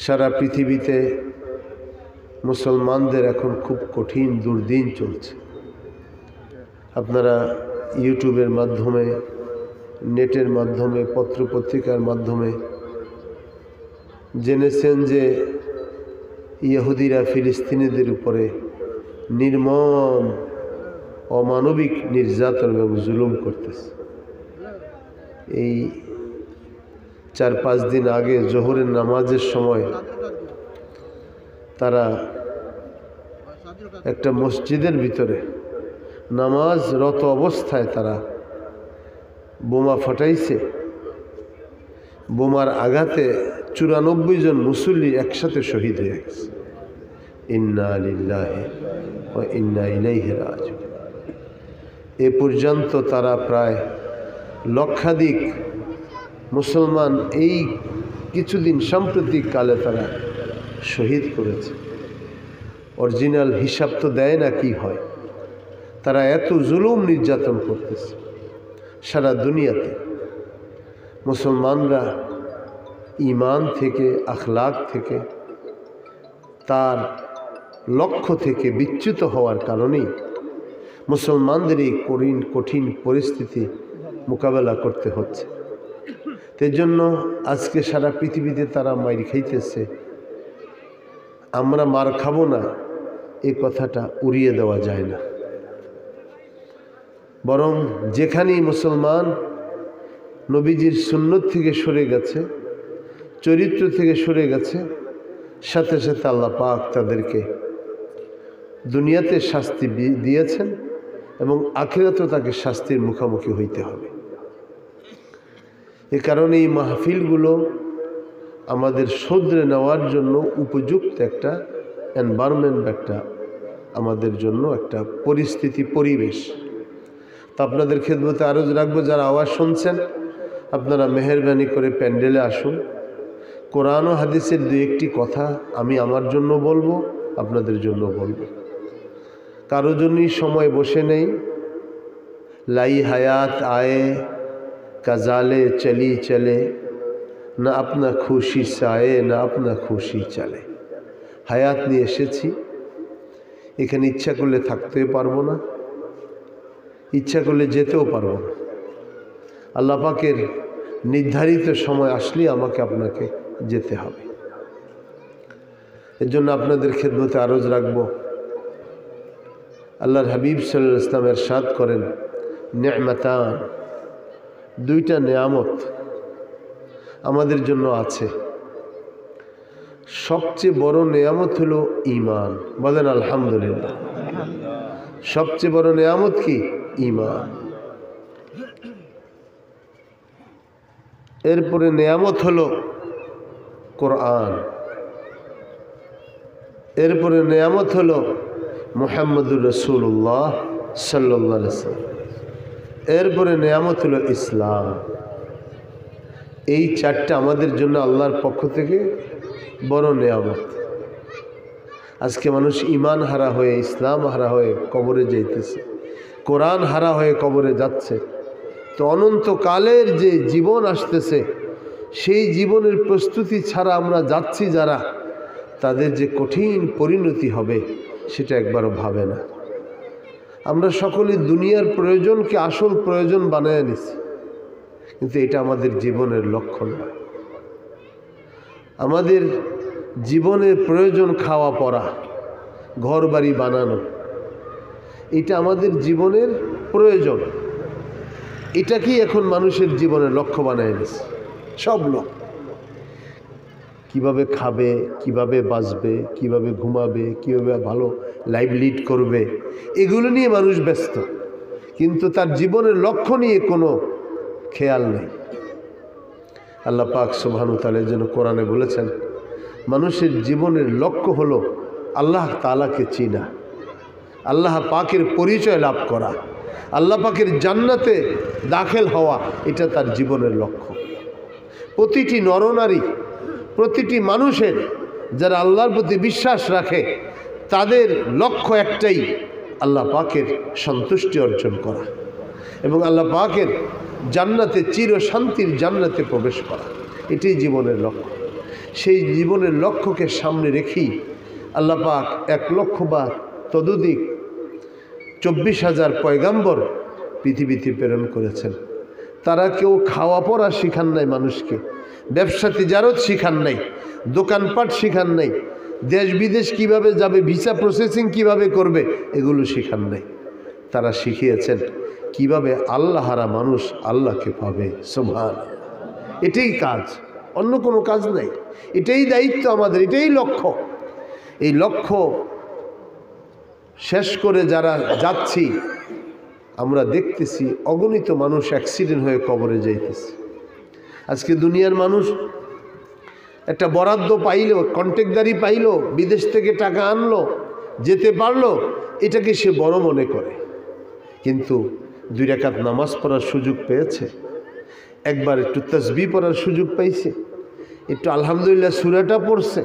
সারা পৃথিবীতে মুসলমানদের এখন খুব কঠিন দুর্দিন চলছে। আপনারা ইউটিউবের মাধ্যমে, নেটের মাধ্যমে, পত্রপত্রিকার মাধ্যমে জেনেছেন যে ইহুদিরা ফিলিস্তিনিদের উপরে নির্মম অমানবিক নির্যাতন এবং জুলুম করতেছে। এই 4-5 দিন আগে জোহরের নামাজের সময় তারা একটা মসজিদের ভিতরে নামাজরত অবস্থায় তারা বোমা ফাটাইছে। বোমার আঘাতে 94 জন মুসল্লি একসাথে শহীদ হয়ে গেছে। ইন্না লিল্লাহি ওয়া ইন্না ইলাইহি রাজিউন। এ পর্যন্ত তারা প্রায় লক্ষাধিক মুসলমান এই কিছুদিন সাম্প্রতিক কালে তারা শহীদ করেছে। অরিজিনাল হিসাব তো দেয় না কি হয়। তারা এত জুলুম নির্যাতন করতেছে সারা দুনিয়াতে। মুসলমানরা ঈমান থেকে, আখলাক থেকে, তার লক্ষ্য থেকে বিচ্যুত হওয়ার কারণেই মুসলমানদের এই কঠিন পরিস্থিতি মোকাবেলা করতে হচ্ছে। সেই জন্য আজকে সারা পৃথিবীতে তারা মাইর খাইতেছে। আমরা মার খাবো না এই কথাটা উড়িয়ে দেওয়া যায় না। বরং যেখানেই মুসলমান নবীজির সুন্নত থেকে সরে গেছে, চরিত্র থেকে সরে গেছে, সাথে সাথে আল্লাহ পাক তাদেরকে দুনিয়াতে শাস্তি দিয়েছেন এবং আখিরাতেও তাকে শাস্তির মুখোমুখি হইতে হবে। এ কারণে এই মাহফিলগুলো আমাদের শুধরে নেওয়ার জন্য উপযুক্ত একটা এনভায়রনমেন্ট, একটা আমাদের জন্য একটা পরিস্থিতি, পরিবেশ। তো আপনাদের খেদমতে আরজ রাখবো, যারা আওয়াজ শুনছেন আপনারা মেহেরবানি করে প্যান্ডেলে আসুন। কোরআন ও হাদিসের 2-1টি কথা আমি আমার জন্য বলবো, আপনাদের জন্য বলবো। কারো জন্যই সময় বসে নেই। লাই হায়াত আয়ে কাজালে চলি চলে, না আপনা খুশি সায়ে না আপনা খুশি চলে। হায়াত নিয়ে এসেছি, এখানে ইচ্ছা করলে থাকতে পারবো না, ইচ্ছা করলে যেতেও পারবো না। আল্লাহ পাকের নির্ধারিত সময় আসলেই আমাকে আপনাকে যেতে হবে। এর জন্য আপনাদের খেদমতে আরজ রাখবো, আল্লাহর হাবিব সাল্লাল্লাহু আলাইহি ওয়াসাল্লাম ইরশাদ করেন, নি'মাতান, 2টা নেয়ামত আমাদের জন্য আছে। সবচেয়ে বড় নেয়ামত হলো ঈমান। বলেন আলহামদুলিল্লাহ। সবচেয়ে বড় নেয়ামত কি? ঈমান। এরপরে নেয়ামত হলো কোরআন। এরপরে নেয়ামত হলো মুহাম্মদুর রাসূলুল্লাহ সাল্লাল্লাহু আলাইহি ওয়াসাল্লাম। এরপরে নেয়ামত হলো ইসলাম। এই 4টা আমাদের জন্য আল্লাহর পক্ষ থেকে বড় নেয়ামত। আজকে মানুষ ঈমান হারা হয়ে, ইসলাম হারা হয়ে কবরে যাইতেছে, কোরআন হারা হয়ে কবরে যাচ্ছে। তো অনন্তকালের যে জীবন আসতেছে, সেই জীবনের প্রস্তুতি ছাড়া আমরা যাচ্ছি যারা, তাদের যে কঠিন পরিণতি হবে সেটা একবারও ভাবে না। আমরা সকলে দুনিয়ার প্রয়োজনকে আসল প্রয়োজন বানায় নিছি, কিন্তু এটা আমাদের জীবনের লক্ষ্য নয়। আমাদের জীবনের প্রয়োজন খাওয়া পড়া, ঘর বাড়ি বানানো, এটা আমাদের জীবনের প্রয়োজন। এটাকেই এখন মানুষের জীবনের লক্ষ্য বানায় নিছে। সব লোক কিভাবে খাবে, কিভাবে বাঁচবে, কিভাবে ঘুমাবে, কিভাবে ভালো লাইফ লিড করবে, এগুলো নিয়ে মানুষ ব্যস্ত, কিন্তু তার জীবনের লক্ষ্য নিয়ে কোনো খেয়াল নেই। আল্লাহ পাক সুবহানাহু ওয়া তাআলা যেন কোরআনে বলেছেন, মানুষের জীবনের লক্ষ্য হলো আল্লাহ তাআলাকে চিনা, আল্লাহ পাকের পরিচয় লাভ করা, আল্লাহ পাকের জান্নাতে দাখিল হওয়া, এটা তার জীবনের লক্ষ্য। প্রতিটি নরনারী, প্রতিটি মানুষের যারা আল্লাহর প্রতি বিশ্বাস রাখে, তাদের লক্ষ্য একটাই, আল্লাহ পাকের সন্তুষ্টি অর্জন করা এবং আল্লাহ পাকের জান্নাতে, চির শান্তির জান্নাতে প্রবেশ করা। এটাই জীবনের লক্ষ্য। সেই জীবনের লক্ষ্যকে সামনে রেখেই আল্লাহ পাক 1 লক্ষ বা ততোধিক 24,000 পয়গাম্বর পৃথিবীতে প্রেরণ করেছেন। তারা কেউ খাওয়া পড়া শিখান নাই মানুষকে, ব্যবসা তিজারত শিখান নাই, দোকানপাট শিখান নাই, দেশ বিদেশ কিভাবে যাবে, ভিসা প্রসেসিং কিভাবে করবে, এগুলো শিখান নাই। তারা শিখিয়েছেন কিভাবে আল্লাহরা মানুষ আল্লাহকে পাবে। সুবহানাল্লাহ। এটাই কাজ, অন্য কোনো কাজ নাই। এটাই দায়িত্ব আমাদের, এটাই লক্ষ্য। এই লক্ষ্য শেষ করে যারা যাচ্ছি, আমরা দেখতেছি অগণিত মানুষ অ্যাক্সিডেন্ট হয়ে কবরে যাইতেছে। আজকে দুনিয়ার মানুষ একটা বরাদ্দ পাইলো, কন্ট্রাক্টদারি পাইলো, বিদেশ থেকে টাকা আনলো, যেতে পারলো, এটাকে সে বড় মনে করে। কিন্তু 2 রাকাত নামাজ পড়ার সুযোগ পেয়েছে, একবার একটু তাসবিহ পড়ার সুযোগ পাইছে, একটু আলহামদুলিল্লাহ সূরাটা পড়ছে,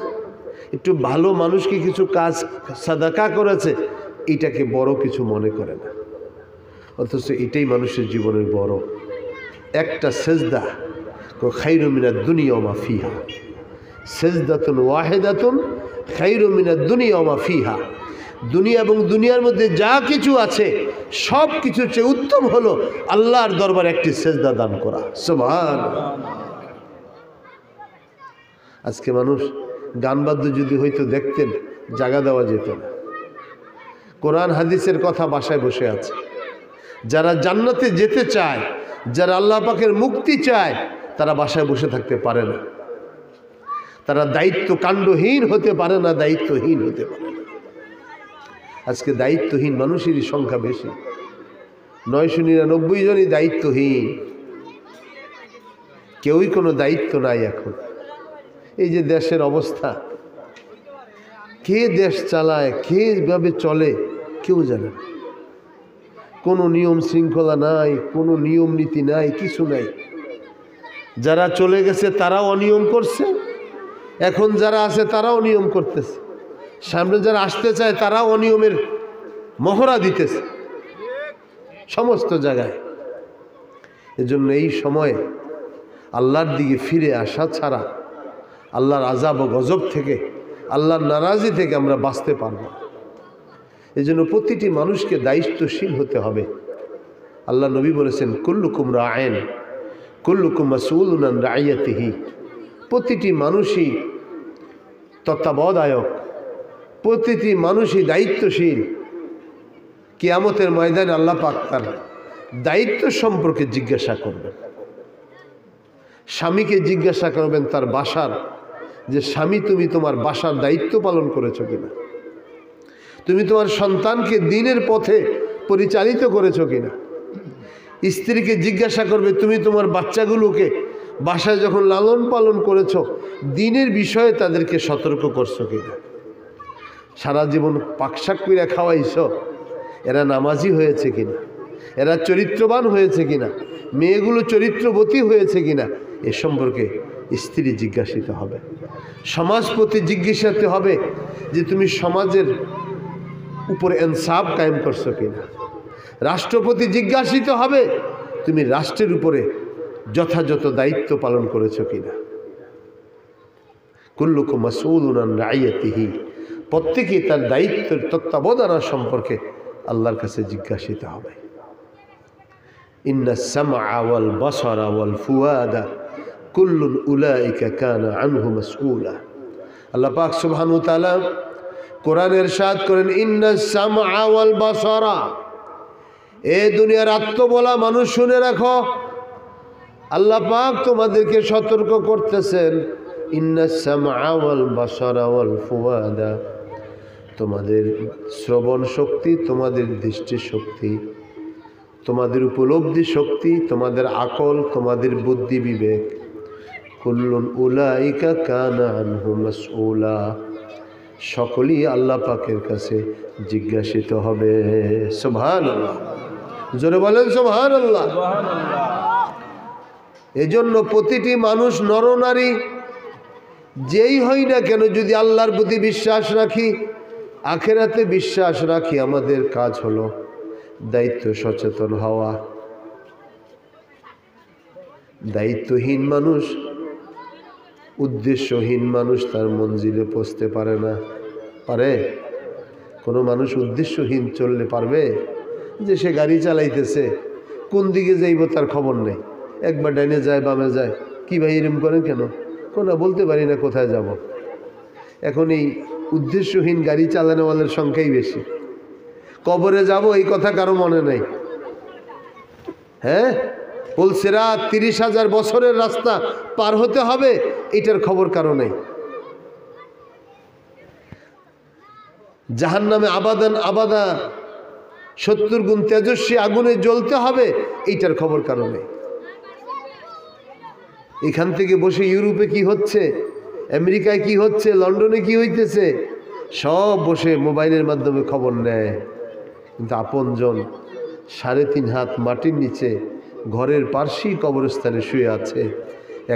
একটু ভালো মানুষকে কিছু কাজ সাদাকা করেছে, এটাকে বড় কিছু মনে করে না। অথচ এটাই মানুষের জীবনের বড়। একটা সেজদা খায়রুম মিনাদ দুনিয়া ওয়া মা ফিহা, সেজদাতুন ওয়াহিদাতুন খায়রুম মিনাদ দুনিয়া ওয়া মা ফিহা। দুনিয়া এবং দুনিয়ার মধ্যে যা কিছু আছে সব কিছুর চেয়ে উত্তম হলো আল্লাহর দরবারে একটি সেজদা দান করা। সুবহানাল্লাহ। আজকে মানুষ গান বাদ্য যদি হয়তো দেখতেন, জায়গা দেওয়া যেত না। কোরআন হাদিসের কথা বাসায় বসে আছে। যারা জান্নাতে যেতে চায়, যারা আল্লাহ পাকের মুক্তি চায়, তারা বাসায় বসে থাকতে পারে না। তারা দায়িত্ব কাণ্ডহীন হতে পারে না, দায়িত্বহীন হতে পারে না। আজকে দায়িত্বহীন মানুষেরই সংখ্যা বেশি। 999 জনই দায়িত্বহীন, কেউই কোনো দায়িত্ব নাই এখন। এই যে দেশের অবস্থা, কে দেশ চালায়, কে ভাবে চলে, কেউ জানে না। কোনো নিয়ম শৃঙ্খলা নাই, কোনো নিয়ম নীতি নাই, কিছু নাই। যারা চলে গেছে তারাও অনিয়ম করছে, এখন যারা আছে তারাও নিয়ম করতেছে, সামনে যারা আসতে চায় তারাও অনিয়মের মহড়া দিতেছে সমস্ত জায়গায়। এজন্য এই সময়ে আল্লাহর দিকে ফিরে আসা ছাড়া আল্লাহর আযাব ও গজব থেকে, আল্লাহর নারাজি থেকে আমরা বাঁচতে পারব না। এজন্য প্রতিটি মানুষকে দায়িত্বশীল হতে হবে। আল্লাহ নবী বলেছেন, কুল্লুকুম রা'ইন কুল্লুকুম মাসউলুন আন রা'ইয়াতিহি। প্রতিটি মানুষই তত্ত্বাবধায়ক, প্রতিটি মানুষই দায়িত্বশীল। কিয়ামতের ময়দানে আল্লাহ পাক তার দায়িত্ব সম্পর্কে জিজ্ঞাসা করবেন। স্বামীকে জিজ্ঞাসা করবেন তার বাসার, যে স্বামী তুমি তোমার বাসার দায়িত্ব পালন করেছো কিনা, তুমি তোমার সন্তানকে দ্বীনের পথে পরিচালিত করেছো কিনা। স্ত্রীকে জিজ্ঞাসা করবে তুমি তোমার বাচ্চাগুলোকে বাসায় যখন লালন পালন করেছো, দ্বীনের বিষয়ে তাদেরকে সতর্ক করছো কিনা। সারা জীবন পাকশাক করে খাওয়াইছো, এরা নামাজি হয়েছে কিনা, এরা চরিত্রবান হয়েছে কিনা, মেয়েগুলো চরিত্রবতী হয়েছে কিনা, এ সম্পর্কে স্ত্রী জিজ্ঞাসিত হবে। সমাজপতি জিজ্ঞাসিত হবে যে তুমি সমাজের উপরে ইনসাফ কায়েম করছো কিনা। রাষ্ট্রপতি জিজ্ঞাসিত হবে তুমি রাষ্ট্রের উপরে যথাযথ দায়িত্ব পালন করেছো কিনা। কুল্লুকুম মাসউলুন আন রা'ইয়াতিহি। প্রত্যেকেই তার দায়িত্বের তত্ত্বাবধান সম্পর্কে আল্লাহর কাছে জিজ্ঞাসিত হবে। ইন্নাস সামআ ওয়াল বাসারা ওয়াল ফুয়াদা কুল্লুন উলাইকা কানা আনহু মাসউলা। আল্লাহ পাক সুবহানাহু ওয়া তাআলা কোরআনে ইরশাদ করেন, ইন্নাস সামআ ওয়াল বাসারা। এ দুনিয়ার আত্মবলা মানুষ শুনে রাখো, আল্লাহ পাক তোমাদেরকে সতর্ক করতেছেন, ইন্নাস সামআ ওয়াল বাসারা ওয়াল ফুয়াদা। তোমাদের শ্রবণ শক্তি, তোমাদের দৃষ্টি শক্তি, তোমাদের উপলব্ধি শক্তি, তোমাদের আকল, তোমাদের বুদ্ধি বিবেক, কুল্লুন উলাইকা কানা আনহু মাসউলা। সকলেই আল্লাহ পাকের কাছে জিজ্ঞাসিত হবে। সুবহানাল্লাহ, জোরে বলেন সুবহানাল্লাহ। এজন্য প্রতিটি মানুষ, নরনারী যেই হই না কেন, যদি আল্লাহর প্রতি বিশ্বাস রাখি, আখিরাতে বিশ্বাস রাখি, আমাদের কাজ হলো দায়িত্ব সচেতন হওয়া। দায়িত্বহীন মানুষ উদ্দেশ্যহীন মানুষ তার মঞ্জিলে পৌঁছতে পারে না। পারে? কোনো মানুষ উদ্দেশ্যহীন চললে পারবে? যে সে গাড়ি চালাইতেছে, কোন দিকে যাইব তার খবর নেই, একবার ডাইনে যায় বামে যায়, কি ভাই এরম করেন কেন? কোনো বলতে পারি না কোথায় যাব। এখন এই উদ্দেশ্যহীন গাড়ি চালানোওয়ালার সংখ্যাই বেশি। কবরে যাব এই কথা কারো মনে নাই। হ্যাঁ, বলছে রাত 30,000 বছরের রাস্তা পার হতে হবে, এটার খবর কারো নেই। জাহান্নামে আবাদান আবাদা 70 গুণ তেজস্বী আগুনে জ্বলতে হবে, এইটার খবর কারো নেই। এখান থেকে বসে ইউরোপে কি হচ্ছে, আমেরিকায় কি হচ্ছে, লন্ডনে কি হইতেছে, সব বসে মোবাইলের মাধ্যমে খবর নেয়। কিন্তু আপনজন 3.5 হাত মাটির নিচে ঘরের পার্শ্বেই কবরস্থানে শুয়ে আছে,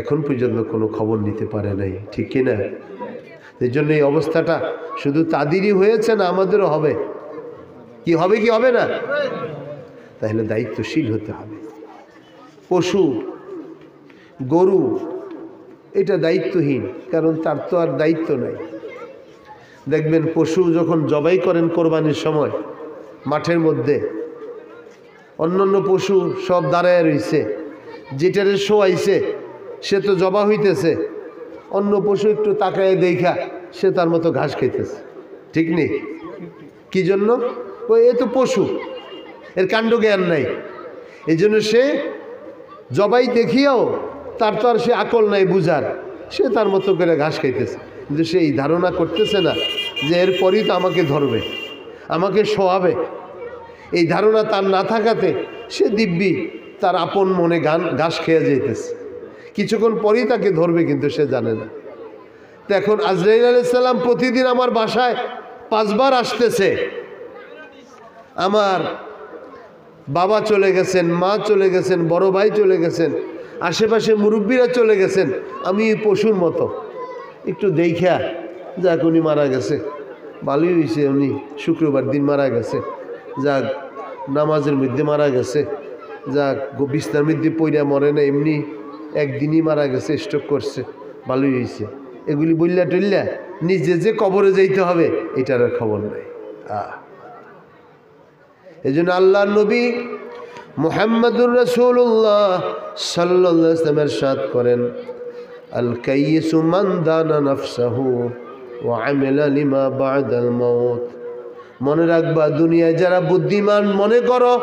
এখন পর্যন্ত কোনো খবর নিতে পারে নাই। ঠিক কিনা? এই জন্য এই অবস্থাটা শুধু তাদেরই হয়েছে না, আমাদেরও হবে। কি হবে কি হবে না? তাহলে দায়িত্বশীল হতে হবে। পশু গরু এটা দায়িত্বহীন, কারণ তার তো আর দায়িত্ব নাই। দেখবেন পশু যখন জবাই করেন কোরবানির সময়, মাঠের মধ্যে অন্যান্য পশু সব দাঁড়ায় রয়েছে, যেটারে শোয়াইছে সে তো জবা হইতেছে, অন্য পশু একটু তাকায় দেখা সে তার মতো ঘাস খাইতেছে। ঠিক নেই? কি জন্য? এ তো পশু, এর কাণ্ড জ্ঞান নাই, এই জন্য সে জবাই দেখিয়াও তার তো আর সে আকল নাই বুঝার, সে তার মতো করে ঘাস খাইতেছে। কিন্তু সে এই ধারণা করতেছে না যে এরপরই তো আমাকে ধরবে, আমাকে শোয়াবে। এই ধারণা তার না থাকাতে সে দিব্যি তার আপন মনে ঘাস খেয়ে যাইতেছে, কিছুক্ষণ পরেই তাকে ধরবে, কিন্তু সে জানে না। তো এখন আজরাইল আলাইহিস সালাম প্রতিদিন আমার বাসায় 5 বার আসতেছে। আমার বাবা চলে গেছেন, মা চলে গেছেন, বড় ভাই চলে গেছেন, আশেপাশে মুরব্বীরা চলে গেছেন, আমি পশুর মতো একটু দেখা, যাক উনি মারা গেছে, ভালোই হয়েছে, উনি শুক্রবার দিন মারা গেছে, যাক নামাজের মধ্যে মারা গেছে, যাক বিছনার মধ্যে পইরা মরে না, এমনি একদিনই মারা গেছে, স্ট্রোক করছে, ভালোই হয়েছে, এগুলি বললা টল্লা নিজে যে কবরে যাইতে হবে এটার খবর নাই। এই জন্য আল্লাহ নবী মুহাম্মদুর রাসূলুল্লাহ সাল্লাল্লাহু আলাইহি ওয়াসাল্লাম ইরশাদ করেন, আল কাইয়িসু মান দানা নাফসাহু ওয়া আমিলা লিমা বা'দাল মাউত। মনে রাখবা, দুনিয়ায় যারা বুদ্ধিমান মনে করো,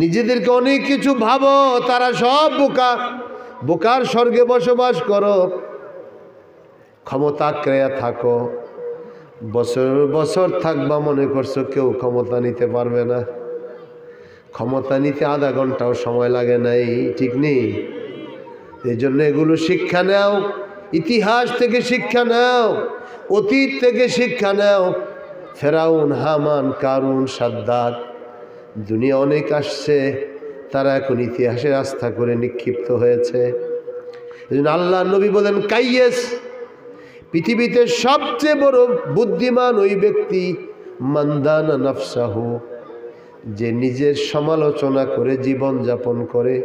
নিজেদেরকে অনেক কিছু ভাবো, তারা সব বোকা। বোকার স্বর্গে বসবাস করো, ক্ষমতা ক্রেয়া থাকো, বছর বছর থাকবা, মনে করছো কেউ ক্ষমতা নিতে পারবে না। ক্ষমতা নিতে আধা ঘন্টাও সময় লাগে নাই। ঠিক নেই? এই জন্য এগুলো শিক্ষা নাও, ইতিহাস থেকে শিক্ষা নাও, অতীত থেকে শিক্ষা নাও। ফেরাউন, হামান, কারুন, সাদ্দাত, দুনিয়া অনেক আসছে, তারা এখন ইতিহাসে আস্থা করে নিক্ষিপ্ত হয়েছে। এই জন্য আল্লাহ নবী বলেন, কাইয়েস, পৃথিবীতে সবচেয়ে বড় বুদ্ধিমান ওই ব্যক্তি মান্দানা নাফসাহু, যে নিজের সমালোচনা করে জীবন যাপন করে,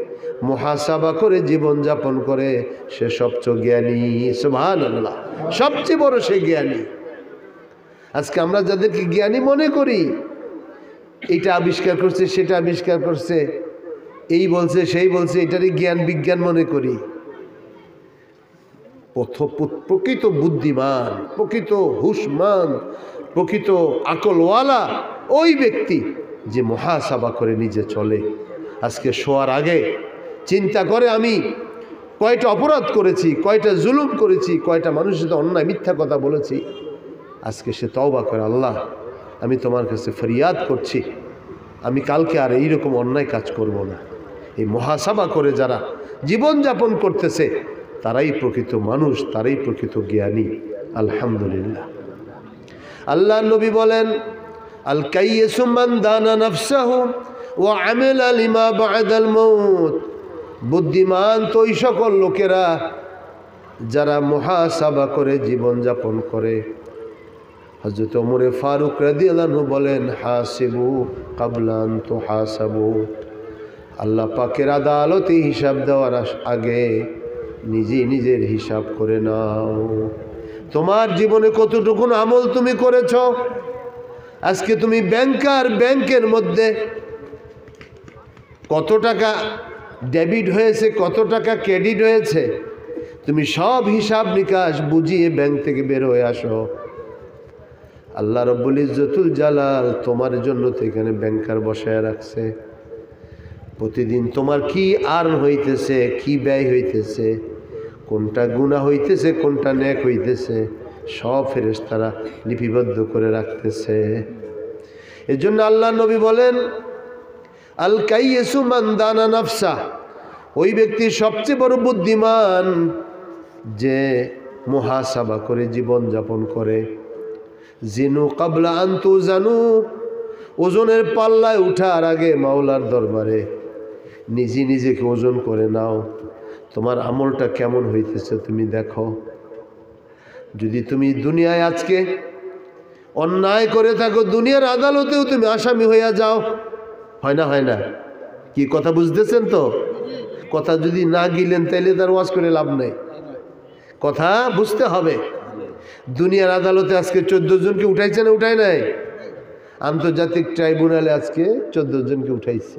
মুহাসাবা করে জীবন যাপন করে, সে সবচেয়ে জ্ঞানী। সুবহানাল্লাহ, সবচেয়ে বড় সে জ্ঞানী। আজকে আমরা যাদেরকে জ্ঞানী মনে করি, এটা আবিষ্কার করছে, সেটা আবিষ্কার করছে, এই বলছে সেই বলছে, এটারই জ্ঞান বিজ্ঞান মনে করি। প্রকৃত বুদ্ধিমান, প্রকৃত হুশমান, প্রকৃত আকলওয়ালা ওই ব্যক্তি যে মুহাসাবা করে নিজে চলে। আজকে শোয়ার আগে চিন্তা করে আমি কয়টা অপরাধ করেছি, কয়টা জুলুম করেছি, কয়টা মানুষের সাথে অন্যায় মিথ্যা কথা বলেছি। আজকে সে তওবা করে, আল্লাহ আমি তোমার কাছে ফরিয়াদ করছি, আমি কালকে আর এইরকম অন্যায় কাজ করব না। এই মুহাসাবা করে যারা জীবন যাপন করতেছে, তারাই প্রকৃত মানুষ, তারাই প্রকৃত জ্ঞানী। আলহামদুলিল্লাহ। আল্লাহ নবী বলেন, আল কাইয়িসু মান দানা নাফসাহু ওয়া আমিলা লিমা বা'দাল মাউত। বুদ্ধিমান তো ওই সকল লোকেরা যারা মুহাসাবা করে জীবন যাপন করে। হযরত ওমর ফারুক রাদিয়াল্লাহু আনহু বলেন, হাসিবু ক্বাবলা আন তুহাসাবু। আল্লাহ পাকের আদালতে হিসাব দেওয়ার আগে নিজেই নিজের হিসাব করে নাও। তোমার জীবনে কতটুকু আমল তুমি করেছ? আজকে তুমি ব্যাংকার, ব্যাংকের মধ্যে কত টাকা ডেবিট হয়েছে, কত টাকা ক্রেডিট হয়েছে, তুমি সব হিসাব নিকাশ বুঝিয়ে ব্যাংক থেকে বের হয়ে আসো। আল্লাহ রব্বুল ইজ্জতুল জালাল তোমার জন্য তো এখানে ব্যাংকার বসায় রাখছে। প্রতিদিন তোমার কি আর্ন হইতেছে, কি ব্যয় হইতেছে, কোনটা গুনাহ হইতেছে, কোনটা নেক হইতেছে, সব ফেরেশতারা লিপিবদ্ধ করে রাখতেছে। এজন্য আল্লাহ নবী বলেন, আল কাইয়্যিসু মান দানা নাফসা, ওই ব্যক্তি সবচেয়ে বড় বুদ্ধিমান যে মুহাসাবা করে জীবন যাপন করে। জিনু কাবলা আন্তু জানু, ওজনের পাল্লায় উঠার আগে মাওলার দরবারে নিজেকে ওজন করে নাও। তোমার আমলটা কেমন হইতেছে তুমি দেখো। যদি তুমি দুনিয়ায় আজকে অন্যায় করে থাকো, দুনিয়ার আদালতেও তুমি আসামি হইয়া যাও। হয় না? হয় না? কি কথা বুঝতেছেন তো? কথা যদি না গিলেন তাইলে তার ওয়াজ করে লাভ নেই। কথা বুঝতে হবে। দুনিয়ার আদালতে আজকে 14 জনকে উঠাইছে না উঠায় নাই? আন্তর্জাতিক ট্রাইব্যুনালে আজকে 14 জনকে উঠাইছে,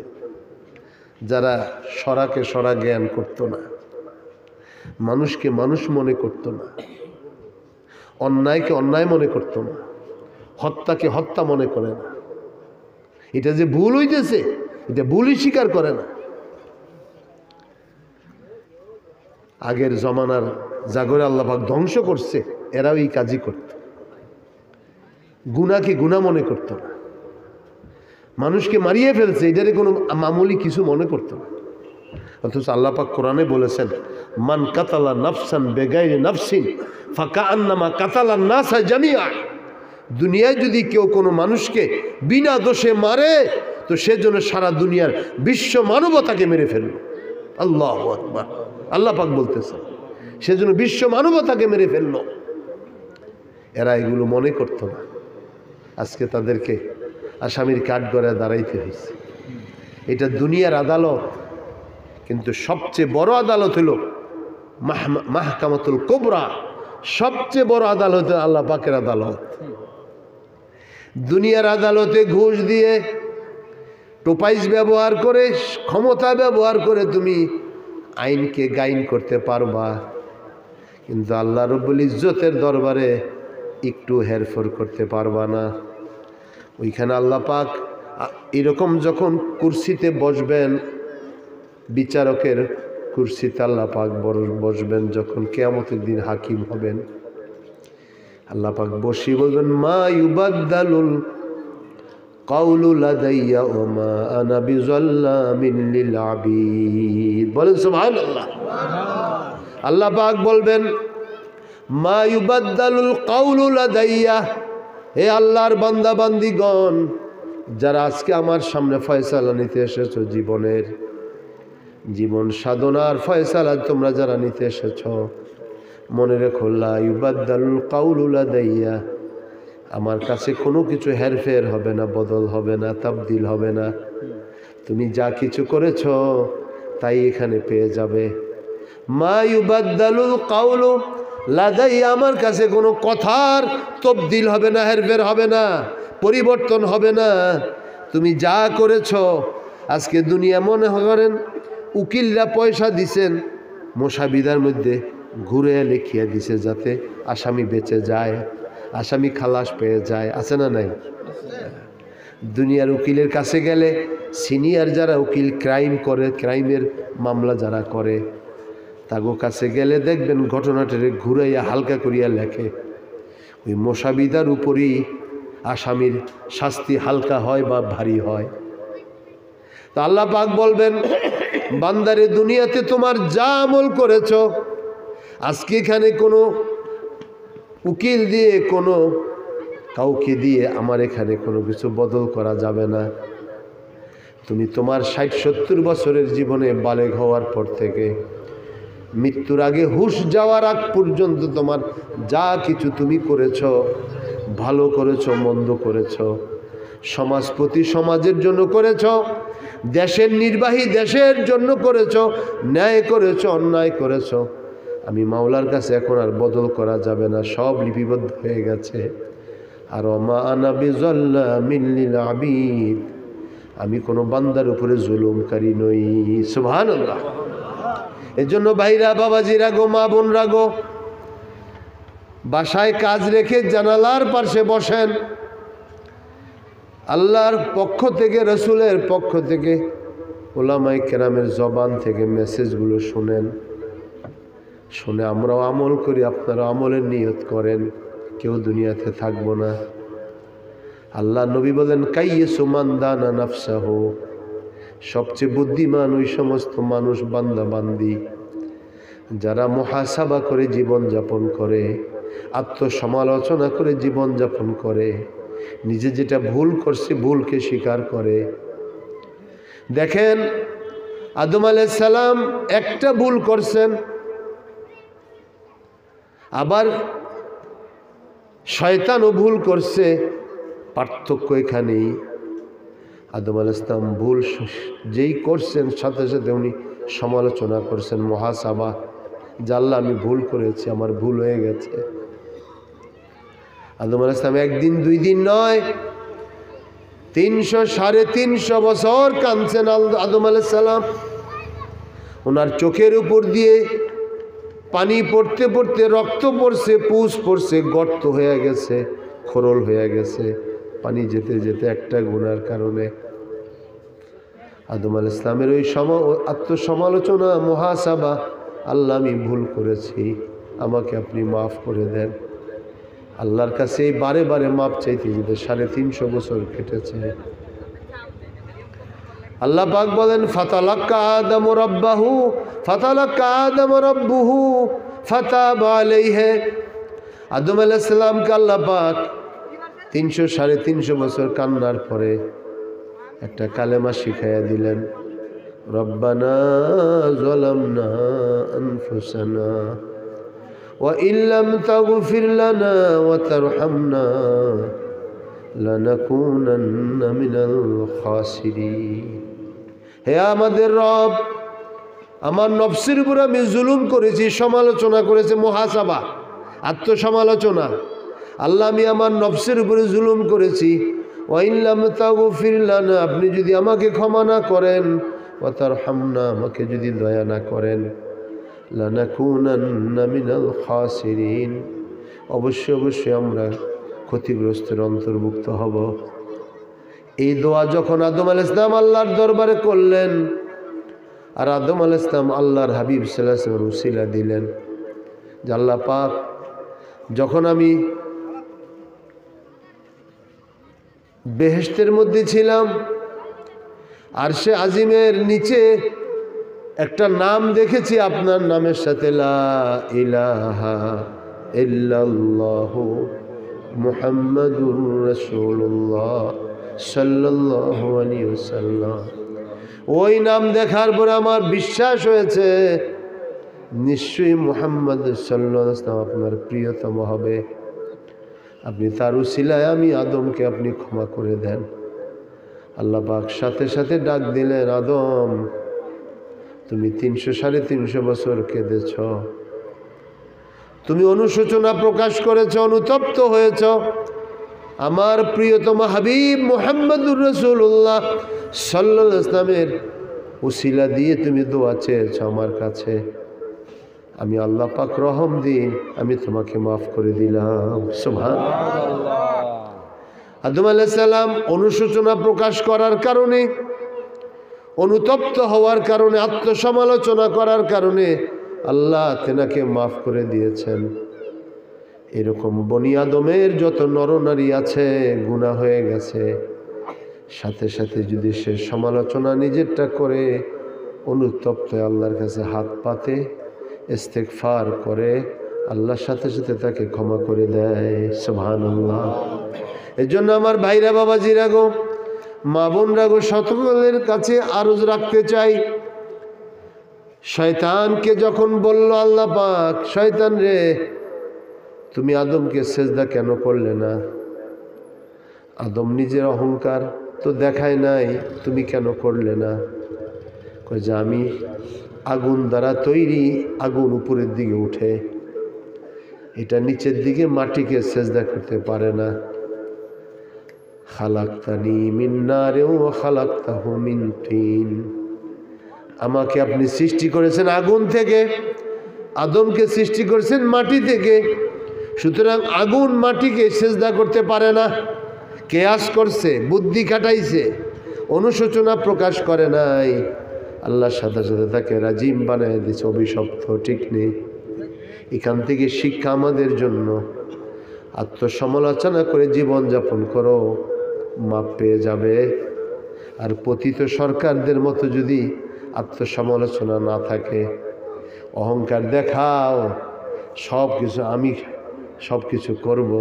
যারা সরাকে সরা জ্ঞান করত না, মানুষকে মানুষ মনে করত না, অন্যায়কে অন্যায় মনে করত না, হত্যাকে হত্যা মনে করে না। এটা যে ভুল হইতেছে এটা ভুলই স্বীকার করে না। আগের জমানার জাগরে আল্লাহ পাক ধ্বংস করছে, এরাও এই কাজই করত। গুনাহকে গুনাহ মনে করত না, মানুষকে মারিয়ে ফেলছে এটারে কোনো মামুলি কিছু মনে করত না। অথচ আল্লাহ পাক কোরআনে বলেছেন, মান কাতালা নাফসান বেগাইরি নাফসিন ফাকাআন্নামা কাতালান নাসা জামিআ। দুনিয়ায় যদি কেউ কোনো মানুষকে বিনা দোষে মারে তো সেজন্য সারা দুনিয়ার বিশ্ব মানবতাকে মেরে ফেলল। আল্লাহু আকবার। আল্লাহ পাক বলতেছে সেজন্য বিশ্ব মানবতাকে মেরে ফেলল। এরা এগুলো মনে করত না, আজকে তাদেরকে আসামির কাঠগড়ায় দাঁড়াইতে হয়েছে। এটা দুনিয়ার আদালত, কিন্তু সবচেয়ে বড় আদালত হলো মাহকামাতুল কুবরা। সবচেয়ে বড় আদালত আল্লাহ পাকের আদালত। দুনিয়ার আদালতে ঘুষ দিয়ে, টোপাইজ ব্যবহার করে, ক্ষমতা ব্যবহার করে তুমি আইনকে গাইন করতে পারবা, কিন্তু আল্লাহ রব্বুল ইজ্জতের দরবারে একটু হেরফের করতে পারবা না। ওইখানে আল্লাহ পাক এরকম যখন কুরসিতে বসবেন, বিচারকের কুরসিতে আল্লাহ পাক বসবেন, যখন কিয়ামতের দিন হাকিম হবেন, আল্লাহ পাক বসি বলবেন, মা ইউবাদদালুল কাউলু লাদাইয়া ওয়া মা আনা বিযাল্লামিন লিল আবিদ। বলেন সুবহানাল্লাহ। আল্লাহ পাক বলবেন, মা ইউবাদদালুল কাউলু লাদাইয়া, হে আল্লাহর বান্দা বান্দিগণ, যারা আজকে আমার সামনে ফয়সালা নিতে এসেছো, জীবন সাধনার ফয়সালা তোমরা যারা নিতে এসেছ, মনে রেখো লা ইউবাদদালুল কাউলু লাদাইয়া, আমার কাছে কোনো কিছু হেরফের হবে না, বদল হবে না, তাবদিল হবে না। তুমি যা কিছু করেছ তাই এখানে পেয়ে যাবে। মা ইউবাদদালুল কাউলু লাদাইয়া, আমার কাছে কোনো কথার তবদিল হবে না, হেরফের হবে না, পরিবর্তন হবে না। তুমি যা করেছ আজকে দুনিয়া, মনে করেন উকিলরা পয়সা দিছেন, মোসাবিদার মধ্যে ঘুরে লিখিয়ে দিছে যাতে আসামি বেঁচে যায়, আসামি খালাস পেয়ে যায়। আছে না নাই? দুনিয়ার উকিলের কাছে গেলে সিনিয়র যারা উকিল ক্রাইম করে, ক্রাইমের মামলা যারা করে, তাগো কাছে গেলে দেখবেন ঘটনাটারে ঘুরাইয়া হালকা করিয়া লেখে। ওই মোসাবিদার উপরই আসামির শাস্তি হালকা হয় বা ভারী হয়। তা আল্লাহ পাক বলবেন, বান্দারে দুনিয়াতে তোমার যা আমল করেছ, আজকে এখানে কোনো উকিল দিয়ে, কোনো কাউকে দিয়ে আমার এখানে কোনো কিছু বদল করা যাবে না। তুমি তোমার 60-70 বছরের জীবনে বালেগ হওয়ার পর থেকে মৃত্যুর আগে হুঁশ যাওয়ার আগ পর্যন্ত তোমার যা কিছু তুমি করেছ, ভালো করেছ, মন্দ করেছ, সমাজপতি সমাজের জন্য করেছ, দেশের নির্বাহী দেশের জন্য করেছ, ন্যায় করেছ, অন্যায় করেছ, আমি মাওলার কাছে এখন আর বদল করা যাবে না, সব লিপিবদ্ধ হয়ে গেছে। আর মা আনা বিযাল্লামিন লিল আবিদ, আমি কোনো বান্দার উপরে জুলুমকারী নই। সুবহানাল্লাহ। এজন্য ভাইরা, বাবাজিরা গো, মা বোনরা গো, বাসায় কাজ রেখে জানালার পাশে বসেন। আল্লাহর পক্ষ থেকে, রসুলের পক্ষ থেকে, ওলামায়ে কেরামের জবান থেকে মেসেজগুলো শুনেন। শুনে আমরাও আমল করি, আপনারা আমলের নিয়ত করেন। কেউ দুনিয়াতে থাকবো না। আল্লাহ নবী বলেন, কাইয়্যিসু মান দানা নাফসাহু, সবচেয়ে বুদ্ধিমান ওই সমস্ত মানুষ, বান্দা বান্দি, যারা মুহাসাবা করে জীবন যাপন করে, আত্মসমালোচনা করে জীবন যাপন করে, নিজে যেটা ভুল করছে ভুলকে স্বীকার করে। দেখেন, আদম আলাইহিস সালাম একটা ভুল করছেন, আবার শয়তানও ভুল করছে। পার্থক্য এখানেই, আদম আলাইহিস সালাম ভুল যেই করছেন, সাথে সাথে উনি সমালোচনা করছেন, মুহাসাবা, যে আল্লাহ আমি ভুল করেছি, আমার ভুল হয়ে গেছে। আদম আলাইহিস সালাম একদিন দুই দিন নয়, 300-350 বছর কাঁদছেন আদম আলাইহিস সালাম। ওনার চোখের উপর দিয়ে পানি পড়তে পড়তে রক্ত পড়ছে, পুষ পড়ছে, গর্ত হয়ে গেছে, খরল হয়ে গেছে, পানি যেতে যেতে একটা গুনার কারণে। আদম আলাইহিস সালামের ওই আত্মসমালোচনা, মুহাসাবা, আল্লাহ আমি ভুল করেছি, আমাকে আপনি মাফ করে দেন। আল্লাহর কাছে বারে বারে মাপ চাইতে যেতে 350 বছর কেটেছে। আল্লাহ পাক বলেন, ফাতালাক্কা আদম রাব্বুহু ফাতাবা আলাইহি। আদম আলাইহিস সালামকে আল্লাহ পাক 300-350 বছর কান্নার পরে একটা কালেমা শিখাইয়া দিলেন, রব্বানা যালামনা আনফুসানা ওয়া ইল্লাম তাগফির লানা ওয়া তারহামনা লানাকুনান্না মিনাল খাসিরিন। হে আমাদের রব, আমার নফসের উপর আমি জুলুম করেছি, সমালোচনা করেছি, মুহাসাবা, আত্মসমালোচনা। আল্লাহ, আমি আমার নফসের উপরে জুলুম করেছি। ওয়া ইল্লাম তাগফির লানা, আপনি যদি আমাকে ক্ষমা না করেন, ওয়া তারহামনা, আমাকে যদি দয়া না করেন, লানাকুনান্না মিনাল খাসিরিন, অবশ্যই অবশ্যই আমরা ক্ষতিগ্রস্তের অন্তর্ভুক্ত হব। এই দোয়া যখন আদম আলাইহিস সালাম আল্লাহর দরবারে করলেন, আর আদম আলাইহিস সালাম আল্লাহর হাবিব সাল্লাল্লাহু আলাইহি ওয়াসাল্লাম উসিলা দিলেন যে আল্লাহ পাক, যখন আমি বেহেশতের মধ্যে ছিলাম, আরশে আজিমের নিচে একটা নাম দেখেছি আপনার নামের সাথে, লা ইলাহা ইল্লাল্লাহু মুহাম্মাদুর রাসূলুল্লাহ সাল্লাল্লাহু আলাইহি ওয়াসাল্লাম। ওই নাম দেখার পরে আমার বিশ্বাস হয়েছে নিশ্চয়ই মুহাম্মদ সাল্লাল্লাহু আলাইহি ওয়াসাল্লাম আপনার প্রিয়তম হবে। আপনি তার উসিলায় আমি আদমকে আপনি ক্ষমা করে দেন। আল্লাহ পাক সাথে সাথে ডাক দিলেন, আদম, তুমি 300-350 বছর কেঁদেছ, তুমি অনুশোচনা প্রকাশ করেছ, অনুতপ্ত হয়েছ। আমার প্রিয়তম হাবিব মুহাম্মদুর রাসূলুল্লাহ সাল্লাল্লাহু আলাইহি ওয়াসাল্লামের উসিলা দিয়ে তুমি দোয়া চেয়েছ আমার কাছে। আমি আল্লাহ পাক রহম দিন, আমি তোমাকে মাফ করে দিলাম। সুবহানাল্লাহ। আদম আলাইহিস সালাম অনুশোচনা প্রকাশ করার কারণে, অনুতপ্ত হওয়ার কারণে, আত্মসমালোচনা করার কারণে আল্লাহ তেনাকে মাফ করে দিয়েছেন। এরকম বনি আদমের যত নরনারী আছে গুনাহ হয়ে গেছে, সাথে সাথে যদি সে সমালোচনা নিজেরটা করে, অনুতপ্ত আল্লাহর কাছে হাত পাতে, ইস্তেগফার করে, আল্লাহর সাথে সাথে তাকে ক্ষমা করে দেয়। সুবহানাল্লাহ। এজন্য আমার ভাইরা, বাবাজিরা গো, মা বোনরা গো, সকলের কাছে আরজ রাখতে চাই, শয়তানকে যখন বলল আল্লাহ পাক, শয়তান রে, তুমি আদমকে সেজদা কেন করলে না? আদম নিজের অহংকার তো দেখায় নাই, তুমি কেন করলে না? যে আমি আগুন দ্বারা তৈরি, আগুন উপরের দিকে উঠে, এটা নিচের দিকে মাটিকে সেজদা করতে পারে না। খালাকতানি মিন নারিন ওয়া খালাকতাহু মিন তিন, আমাকে আপনি সৃষ্টি করেছেন আগুন থেকে, আদমকে সৃষ্টি করেছেন মাটি থেকে, সুতরাং আগুন মাটিকে সেজদা করতে পারে না। কেয়াস করছে, বুদ্ধি খাটাইছে, অনুশোচনা প্রকাশ করে নাই, আল্লাহর সাথে সাথে তাকে রাজিম বানায় দিয়েছে, অভিশপ্ত। ঠিক নেই? এখান থেকে শিক্ষা আমাদের জন্য, আত্মসমালোচনা করে জীবন যাপন করো, মাপ পেয়ে যাবে। আর পতিত সরকারদের মতো যদি আত্মসমালোচনা না থাকে, অহংকার দেখাও, সব কিছু আমি সব কিছু করব,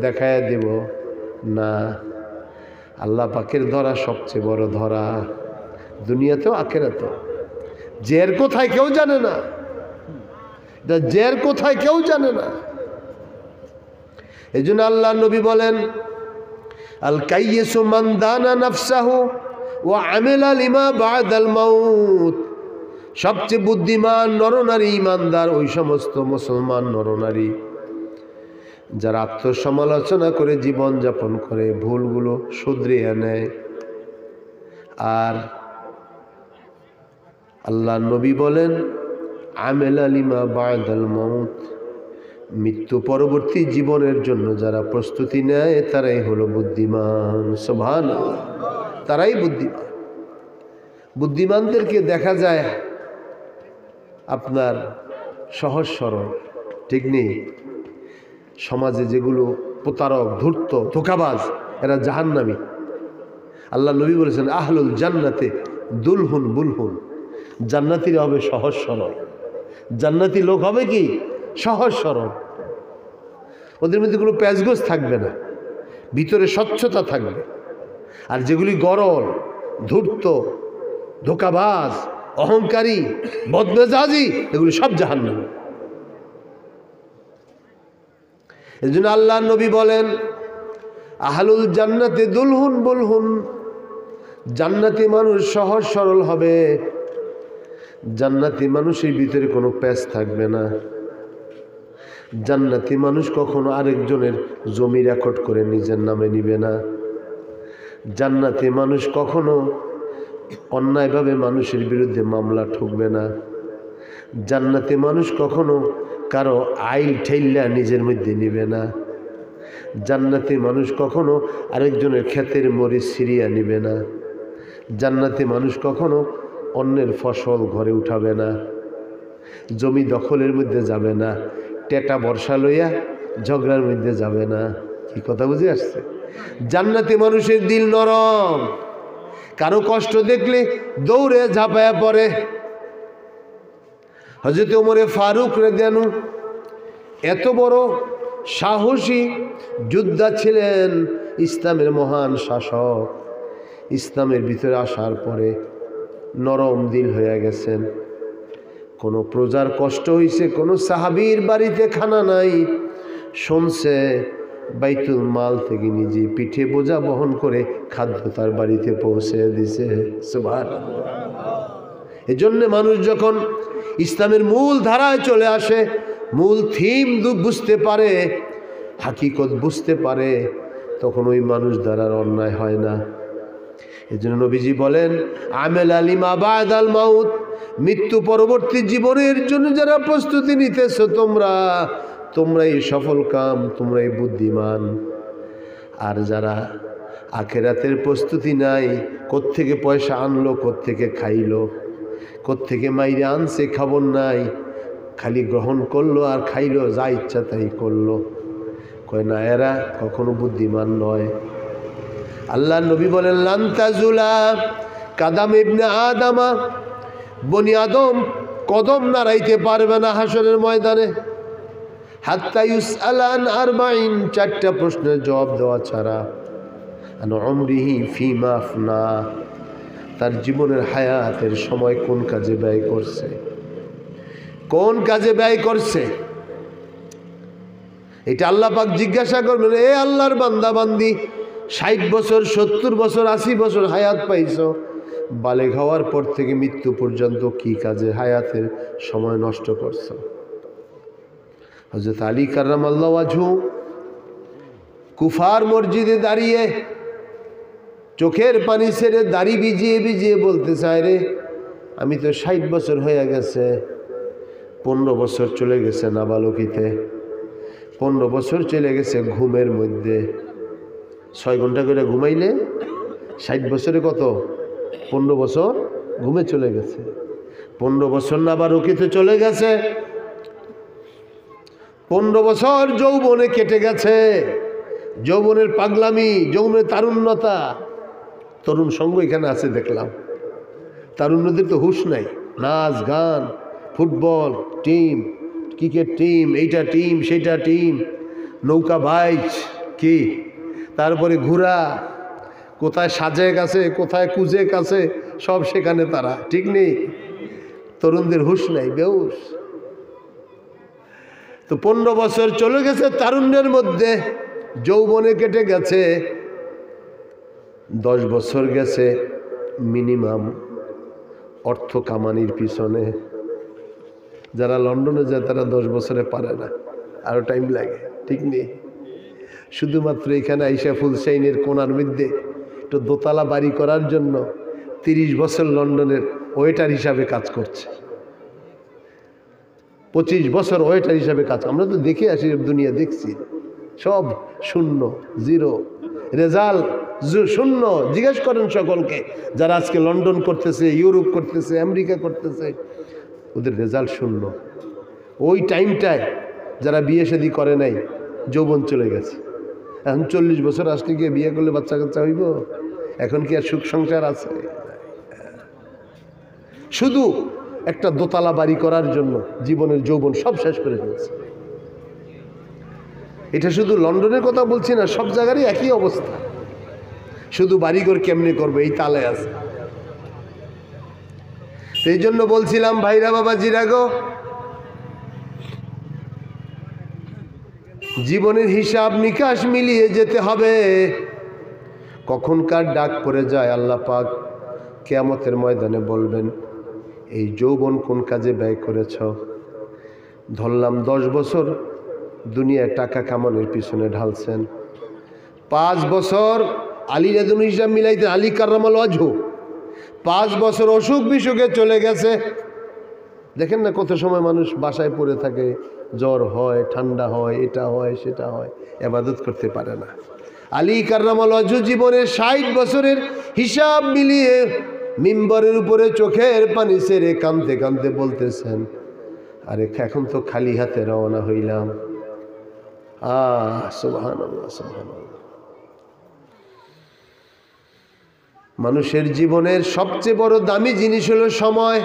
দেখায় দেব, না। আল্লাহ পাকের ধরা সবচেয়ে বড় ধরা, দুনিয়াতেও আখিরাতেও। জের কোথায় কেউ জানে না, জের কোথায় কেউ জানে না। এই জন্য আল্লাহ নবী বলেন, আল কাইয়িসু মান দানা নাফসাহু ওয়া আমিলা লিমা বাদাল মাউত। সবচেয়ে বুদ্ধিমান নরনারী ইমানদার ওই সমস্ত মুসলমান নরনারী যারা আত্মসমালোচনা করে জীবন যাপন করে, ভুলগুলো শুধরিয়ে নেয়। আর আল্লাহ নবী বলেন, আমেলা লিমা বাদাল মাউত, মৃত্যু পরবর্তী জীবনের জন্য যারা প্রস্তুতি নেয় তারাই হলো বুদ্ধিমান। সুবহানাল্লাহ, তারাই বুদ্ধিমান। বুদ্ধিমানদেরকে দেখা যায় আপনার সহজ সরল, ঠিক নেই? সমাজে যেগুলো প্রতারক, ধূর্ত, ধোঁকাবাজ, এরা জাহান্নামী। আল্লাহ নবী বলেছেন, আহলুল জান্নাতে দুলহুন বুলহুন, জান্নাতিরা হবে সহজ সরল। জান্নাতি লোক হবে কি? সহজ সরল। ওদের মধ্যে কোনো প্যাচগোজ থাকবে না, ভিতরে স্বচ্ছতা থাকবে। আর যেগুলি গরল, ধূর্ত, ধোঁকাবাজ, অহংকারী, বদমেজাজি, এগুলি সব জাহান্নামী। এই জন্য আল্লাহ নবী বলেন, আহলুল জান্নাতে দুলহুন বুলহুন, জান্নাতি মানুষ সহজ সরল হবে। জান্নাতি মানুষের ভিতরে কোনো প্যাচ থাকবে না। জান্নাতি মানুষ কখনো আরেকজনের জমি রেকর্ড করে নিজের নামে নিবে না। জান্নাতি মানুষ কখনো অন্যায়ভাবে মানুষের বিরুদ্ধে মামলা ঠুকবে না। জান্নাতি মানুষ কখনো কারো আইল ঠেল্লা নিজের মধ্যে নিবে না। জান্নাতি মানুষ কখনো আরেকজনের ক্ষেতের মরিচ ছিঁড়িয়া নিবে না। জান্নাতি মানুষ কখনো অন্যের ফসল ঘরে উঠাবে না, জমি দখলের মধ্যে যাবে না, টেটা বর্ষা লইয়া ঝগড়ার মধ্যে যাবে না। কি কথা বুঝে আসছে? জান্নাতি মানুষের দিল নরম, কারো কষ্ট দেখলে দৌড়ে ঝাঁপায়া পড়ে। হযরত ওমরে ফারুক রাদিয়াল্লাহু আনহু এত বড় সাহসী যোদ্ধা ছিলেন, ইসলামের মহান শাসক। ইসলামের ভিতরে আসার পরে নরম দিল হয়ে গেছেন। কোনো প্রজার কষ্ট হয়েছে, কোনো সাহাবীর বাড়িতে খানা নাই, শুনছে, বাইতুল মাল থেকে নিজে পিঠে বোঝা বহন করে খাদ্য তার বাড়িতে পৌঁছে দিছে। সুবহানাল্লাহ। এজন্য মানুষ যখন ইসলামের মূল ধারায় চলে আসে, মূল থিম বুঝতে পারে, হাকিকত বুঝতে পারে, তখন ওই মানুষ দ্বারা অন্যায় হয় না। এজন্য নবীজি বলেন, আমেল আলিমা বাদাল মাউত, মৃত্যু পরবর্তী জীবনের জন্য যারা প্রস্তুতি নিতেছো তোমরাই সফল কাম, তোমরাই বুদ্ধিমান। আর যারা আখেরাতের প্রস্তুতি নাই, কোত্থেকে পয়সা আনলো, কোত্থেকে খাইলো, কোত্থেকে মাইরে আনছে, খবর নাই, খালি গ্রহণ করলো আর খাইলো, যা ইচ্ছা তাই করলো, কয় না, এরা কখনো বুদ্ধিমান নয়। আল্লাহ নবী বলেন, লান তাজুলা কাদাম ইবনে আদামা, বনি আদম কদম নাড়াইতে পারবে না হাসরের ময়দানে, হাত্তা ইউসআলান আরবাইন, 4টা প্রশ্নের জবাব দেওয়া ছাড়া, আন উমরিহি ফিমা আফনা, তার জীবনের হায়াতের সময় কোন কাজে ব্যয় করছে, কোন কাজে ব্যয় করছে, এটা আল্লাহ পাক জিজ্ঞাসা করবেন। এ আল্লাহর বান্দা বান্দি, 60 বছর 70 বছর 80 বছর হায়াত পাইছো, বালেগ হওয়ার পর থেকে মৃত্যু পর্যন্ত কি কাজে হায়াতের সময় নষ্ট করছো? হযরত আলী কাররামাল্লাহু ওয়াজহু কুফার মসজিদে দাঁড়িয়ে চোখের পানি ছেড়ে দাড়ি ভিজিয়ে ভিজিয়ে বলতে চায়, রে আমি তো 60 বছর হয়ে গেছে, 15 বছর চলে গেছে নাবালকিতে, 15 বছর চলে গেছে ঘুমের মধ্যে। 6 ঘন্টা করে ঘুমাইলে 60 বছরে কত? 15 বছর ঘুমে চলে গেছে। 15 বছর নাবালকিতে চলে গেছে, 15 বছর যৌবনে কেটে গেছে। যৌবনের পাগলামি, যৌবনের তারুণ্যতা, তরুণ সঙ্গ এখানে আছে দেখলাম। তারুণ্যদের তো হুঁশ নাই, নাচ গান, ফুটবল টিম, ক্রিকেট টিম, এইটা টিম সেইটা টিম, নৌকা বাইচ কি, তারপরে ঘোরা, কোথায় সাজে গেছে কোথায় কুজে গেছে, সব সেখানে তারা, ঠিক নেই? তরুণদের হুঁশ নাই, বেহুশ। তো 15 বছর চলে গেছে তারুণ্যের মধ্যে, যৌবনে কেটে গেছে। 10 বছর গেছে মিনিমাম অর্থ কামানির পিছনে। যারা লন্ডনে যায় তারা 10 বছরে পারে না, আরো টাইম লাগে, ঠিক নেই? শুধুমাত্র এখানে আইসা ফুলসাইনের কোনার মধ্যে একটু দোতলা বাড়ি করার জন্য 30 বছর লন্ডনের ওয়েটার হিসাবে কাজ করছে, 25 বছর ওয়েটার হিসাবে কাজ। আমরা তো দেখে আসি, দুনিয়া দেখছি, সব শূন্য, জিরো রেজাল্ট, শূন্য। জিজ্ঞেস করেন সকলকে যারা আজকে লন্ডন করতেছে, ইউরোপ করতেছে, আমেরিকা করতেছে, ওদের রেজাল্ট শূন্য। ওই টাইমটায় যারা বিয়ে শাদী করে নাই, যৌবন চলে গেছে। এখন 40 বছর আসলে গিয়ে বিয়ে করলে বাচ্চা কাচ্চা হইব? এখন কি আর সুখ সংসার আছে? শুধু একটা দোতলা বাড়ি করার জন্য জীবনের যৌবন সব শেষ করে ফেলছে। এটা শুধু লন্ডনের কথা বলছি না, সব জায়গারই একই অবস্থা। শুধু বাড়িঘর কেমনে করবে এই তালে আছে। এই জন্য বলছিলাম ভাইরা বাবা জিরাগো, জীবনের হিসাব নিকাশ মিলিয়ে যেতে হবে। কখনকার ডাক পড়ে যায়, আল্লাহ পাক কিয়ামতের ময়দানে বলবেন, এই যৌবন কোন কাজে ব্যয় করেছ? ধরলাম 10 বছর দুনিয়ায় টাকা কামানোর পিছনে ঢালছেন, 5 বছর আলী রাদিয়াল্লাহু হিসাব মিলাইতে, আলী কাররামাল্লাহু ওয়াজহু 5 বছর অসুখ বিসুখে চলে গেছে। দেখেন না কত সময় মানুষ বাসায় পড়ে থাকে, জ্বর হয়, ঠান্ডা হয়, এটা হয় সেটা হয়, ইবাদত করতে পারে না। আলী কাররামাল্লাহু ওয়াজহু জীবনের 60 বছরের হিসাব মিলিয়ে মিম্বরের উপরে চোখের পানি ছেড়ে কাঁদতে কাঁদতে বলতেছেন, আরে এখন তো খালি হাতে রওনা হইলাম। সুবহানাল্লাহ, সুবহানাল্লাহ। মানুষের জীবনের সবচেয়ে বড় দামি জিনিস হলো সময়।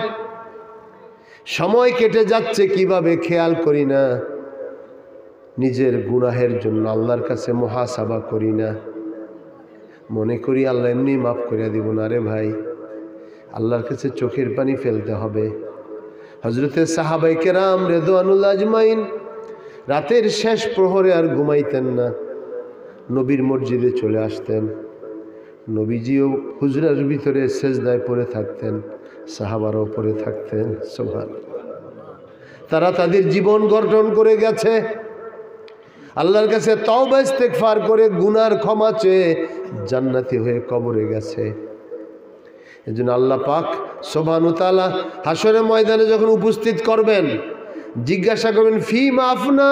সময় কেটে যাচ্ছে কিভাবে খেয়াল করি না। নিজের গুনাহের জন্য আল্লাহর কাছে মুহাসাবা করি না, মনে করি আল্লাহ এমনি মাফ করে দিব না। রে ভাই, আল্লাহর কাছে চোখের পানি ফেলতে হবে। হযরতে সাহাবায়ে কেরাম রিদওয়ানুল্লাহ আজমাইন রাতের শেষ প্রহরে আর ঘুমাইতেন না, নবীর মসজিদে চলে আসতেন। নবীজিও হুজরার ভিতরে সেজদায় পড়ে থাকতেন, সাহাবারাও পড়ে থাকতেন। সুবহানাল্লাহ। তারা তাদের জীবন গঠন করে গেছে, আল্লাহর কাছে তওবা ইস্তেগফার করে গুনার ক্ষমা চেয়ে জান্নাতি হয়ে কবরে গেছে। এজন্য আল্লাহ পাক সুবহানাহু ওয়া তাআলা হাশরের ময়দানে যখন উপস্থিত করবেন, জিজ্ঞাসা করবেন, ফি মা আফনা,